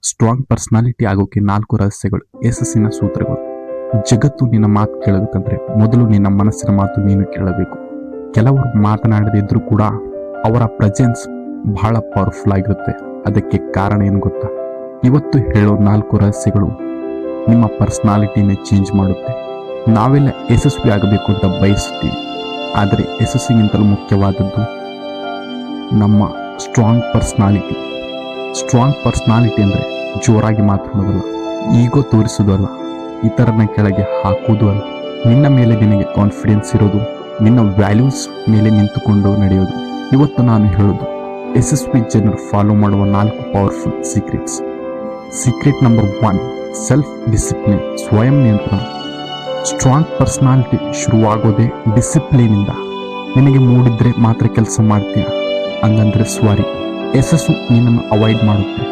Strong personality ಆಗೋಕೆ 4 ರಹಸ್ಯಗಳು, ಯಶಸ್ಸಿನ ಸೂತ್ರಗಳು. ಜಗತ್ತು ನಿನ್ನ ಮಾತು ಕೇಳಬೇಕಂದ್ರೆ ಮೊದಲು ನಿನ್ನ ಮನಸ್ಸಿನ ಮಾತು ನೀನು ಕೇಳಬೇಕು. ಕೆಲವರು ಮಾತನಾಡದೇ ಇದ್ರೂ ಕೂಡ ಅವರ ಪ್ರೆಸೆನ್ಸ್ ಬಹಳ ಪವರ್ಫುಲ್ ಆಗಿರುತ್ತೆ. ಅದಕ್ಕೆ ಕಾರಣ ಏನು ಗೊತ್ತಾ? ಇವತ್ತು ಹೇಳೋ 4 ರಹಸ್ಯಗಳು ನಿಮ್ಮ ಪರ್ಸನಾಲಿಟಿನೇ ಚೇಂಜ್ ಮಾಡುತ್ತೆ. ನಾವೆಲ್ಲ ಯಶಸ್ವಿ ಆಗಬೇಕು ಅಂತ ಬಯಸುತ್ತೀವಿ, ಆದರೆ ಯಶಸ್ಸಿಗಿಂತಲೂ ಮುಖ್ಯವಾದದ್ದು ನಮ್ಮ ಸ್ಟ್ರಾಂಗ್ ಪರ್ಸನಾಲಿಟಿ. ಸ್ಟ್ರಾಂಗ್ ಪರ್ಸನಾಲಿಟಿ ಅಂದರೆ ಜೋರಾಗಿ ಮಾತಾಡೋದಲ್ಲ, ಈಗೋ ತೋರಿಸೋದಲ್ಲ, ಇತರನ ಕೆಳಗೆ ಹಾಕುವುದು ಅಲ್ಲ. ನಿನ್ನ ಮೇಲೆ ನಿನಗೆ ಕಾನ್ಫಿಡೆನ್ಸ್ ಇರೋದು, ನಿನ್ನ ವ್ಯಾಲ್ಯೂಸ್ ಮೇಲೆ ನಿಂತುಕೊಂಡು ನಡೆಯೋದು. ಇವತ್ತು ನಾನು ಹೇಳೋದು ಯಶಸ್ವಿ ಜನರು ಫಾಲೋ ಮಾಡುವ 4 powerful secrets. Secret number 1, self discipline, ಸ್ವಯಂ ನಿಯಂತ್ರಣ. ಸ್ಟ್ರಾಂಗ್ ಪರ್ಸನಾಲಿಟಿ ಶುರುವಾಗೋದೇ ಡಿಸಿಪ್ಲಿನಿಂದ. ನಿನಗೆ ಮೂಡಿದ್ರೆ ಮಾತ್ರ ಕೆಲಸ ಮಾಡ್ತೀಯ, ಹಂಗಂದ್ರೆ ಸ್ವಾರಿ. ಯಶಸ್ಸು ನಿನ್ನನ್ನು ಅವಾಯ್ಡ್ ಮಾಡುತ್ತೆ.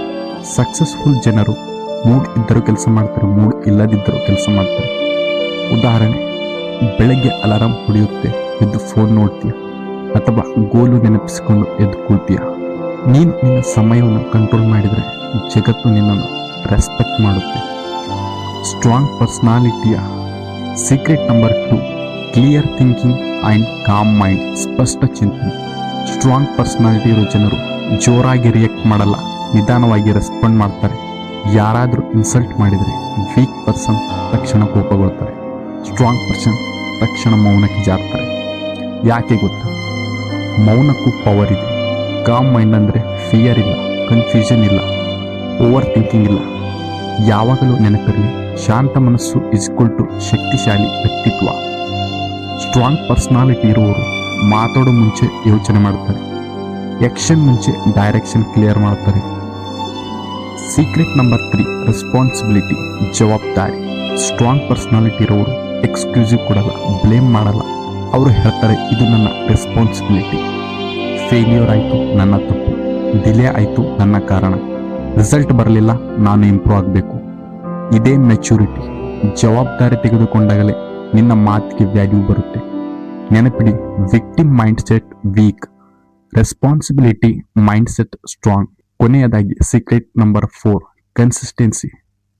ಸಕ್ಸಸ್ಫುಲ್ ಜನರು ಮೂಡ್ ಇದ್ದರೂ ಕೆಲಸ ಮಾಡ್ತಾರೆ, ಮೂಡ್ ಇಲ್ಲದಿದ್ದರೂ ಕೆಲಸ ಮಾಡ್ತಾರೆ. ಉದಾಹರಣೆ, ಬೆಳಗ್ಗೆ ಅಲಾರಾಮ್ ಹೊಡೆಯುತ್ತೆ, ಎದ್ದು ಫೋನ್ ನೋಡ್ತೀಯ, ಅಥವಾ ಗೋಲು ನೆನಪಿಸಿಕೊಂಡು ಎದ್ದು ಕೂಳ್ತೀಯ. ನೀನು ನಿನ್ನ ಸಮಯವನ್ನು ಕಂಟ್ರೋಲ್ ಮಾಡಿದರೆ ಜಗತ್ತು ನಿನ್ನನ್ನು ರೆಸ್ಪೆಕ್ಟ್ ಮಾಡುತ್ತೆ. ಸ್ಟ್ರಾಂಗ್ ಪರ್ಸನಾಲಿಟಿಯ secret number 2, clear thinking and calm mind, ಸ್ಪಷ್ಟ ಚಿಂತನೆ. ಸ್ಟ್ರಾಂಗ್ ಪರ್ಸನಾಲಿಟಿ ಇರೋ ಜನರು ಜೋರಾಗಿ ರಿಯಾಕ್ಟ್ ಮಾಡಲ್ಲ, ನಿಧಾನವಾಗಿ ರೆಸ್ಪಾಂಡ್ ಮಾಡ್ತಾರೆ. ಯಾರಾದರೂ ಇನ್ಸಲ್ಟ್ ಮಾಡಿದರೆ ವೀಕ್ ಪರ್ಸನ್ ತಕ್ಷಣ ಕೋಪಗೊಳ್ತಾರೆ, ಸ್ಟ್ರಾಂಗ್ ಪರ್ಸನ್ ತಕ್ಷಣ ಮೌನಕ್ಕೆ ಜಾರ್ತಾರೆ. ಯಾಕೆ ಗೊತ್ತಾ? ಮೌನಕ್ಕೂ ಪವರ್ ಇದೆ. ಕಾಮ್ ಮೈಂಡ್ ಅಂದರೆ ಫಿಯರ್ ಇಲ್ಲ, ಕನ್ಫ್ಯೂಷನ್ ಇಲ್ಲ, ಓವರ್ ಥಿಂಕಿಂಗ್ ಇಲ್ಲ. ಯಾವಾಗಲೂ ನೆನಪಿರಲಿ, ಶಾಂತ ಮನಸ್ಸು = ಶಕ್ತಿಶಾಲಿ ವ್ಯಕ್ತಿತ್ವ. ಸ್ಟ್ರಾಂಗ್ ಪರ್ಸನಾಲಿಟಿ ಇರುವವರು ಮಾತಾಡೋ ಮುಂಚೆ ಯೋಚನೆ ಮಾಡ್ತಾರೆ, ಆಕ್ಷನ್ ಮುಂಚೆ ಡೈರೆಕ್ಷನ್ ಕ್ಲಿಯರ್ ಮಾಡ್ತಾರೆ. ಸೀಕ್ರೆಟ್ ನಂಬರ್ 3, ರೆಸ್ಪಾನ್ಸಿಬಿಲಿಟಿ, ಜವಾಬ್ದಾರಿ. ಸ್ಟ್ರಾಂಗ್ ಪರ್ಸನಾಲಿಟಿ ಇರೋರು ಎಕ್ಸ್ಕ್ಯೂಸಿವ್ ಕೊಡಲ್ಲ, ಬ್ಲೇಮ್ ಮಾಡಲ್ಲ. ಅವರು ಹೇಳ್ತಾರೆ, ಇದು ನನ್ನ ರೆಸ್ಪಾನ್ಸಿಬಿಲಿಟಿ. ಫೇಲ್ಯೂರ್ ಆಯಿತು ನನ್ನ ತಪ್ಪು, ಡಿಲೇ ಆಯಿತು ನನ್ನ ಕಾರಣ, ರಿಸಲ್ಟ್ ಬರಲಿಲ್ಲ ನಾನು ಇಂಪ್ರೂವ್ ಆಗಬೇಕು. ಇದೇ ಮೆಚುರಿಟಿ. ಜವಾಬ್ದಾರಿ ತೆಗೆದುಕೊಂಡಾಗಲೇ ನಿನ್ನ ಮಾತಿಗೆ ವ್ಯಾಲ್ಯೂ ಬರುತ್ತೆ. ನೆನಪಿಡಿ, victim mindset weak, responsibility mindset strong. ಕೊನೆಯದಾಗಿ ಸೀಕ್ರೆಟ್ ನಂಬರ್ 4, ಕನ್ಸಿಸ್ಟೆನ್ಸಿ,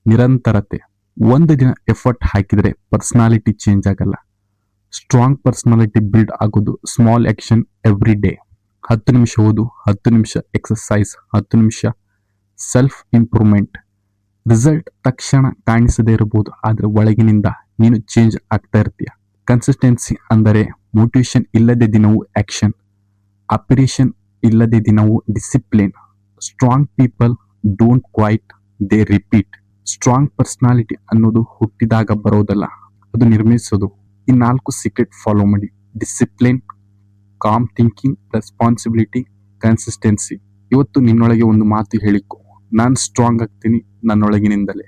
ನಿರಂತರತೆ. ಒಂದು ದಿನ ಎಫರ್ಟ್ ಹಾಕಿದರೆ ಪರ್ಸನಾಲಿಟಿ ಚೇಂಜ್ ಆಗಲ್ಲ. ಸ್ಟ್ರಾಂಗ್ ಪರ್ಸನಾಲಿಟಿ ಬಿಲ್ಡ್ ಆಗೋದು ಸ್ಮಾಲ್ ಆಕ್ಷನ್ ಎವ್ರಿ ಡೇ. 10 ನಿಮಿಷ ಓದು, 10 ನಿಮಿಷ ಎಕ್ಸಸೈಸ್, 10 ನಿಮಿಷ ಸೆಲ್ಫ್ ಇಂಪ್ರೂವ್ಮೆಂಟ್. ರಿಸಲ್ಟ್ ತಕ್ಷಣ ಕಾಣಿಸದೇ ಇರಬಹುದು, ಆದರೆ ಒಳಗಿನಿಂದ ನೀನು ಚೇಂಜ್ ಆಗ್ತಾ ಇರ್ತೀಯ. ಕನ್ಸಿಸ್ಟೆನ್ಸಿ ಅಂದರೆ ಮೋಟಿವೇಶನ್ ಇಲ್ಲದೆ ದಿನವೂ ಆಕ್ಷನ್, ಅಪಿರೇಷನ್ ಇಲ್ಲದೆ ದಿನವೂ discipline. Strong people don't quit, they repeat. ಸ್ಟ್ರಾಂಗ್ ಪರ್ಸನಾಲಿಟಿ ಅನ್ನೋದು ಹುಟ್ಟಿದಾಗ ಬರೋದಲ್ಲ, ಅದು ನಿರ್ಮಿಸೋದು. ಈ 4 ಸೀಕ್ರೆಟ್ ಫಾಲೋ ಮಾಡಿ. Discipline, calm thinking, responsibility, consistency. ಇವತ್ತು ನಿನ್ನೊಳಗೆ ಒಂದು ಮಾತು ಹೇಳಿಕೊ, ನಾನು ಸ್ಟ್ರಾಂಗ್ ಆಗ್ತೀನಿ ನನ್ನೊಳಗಿನಿಂದಲೇ.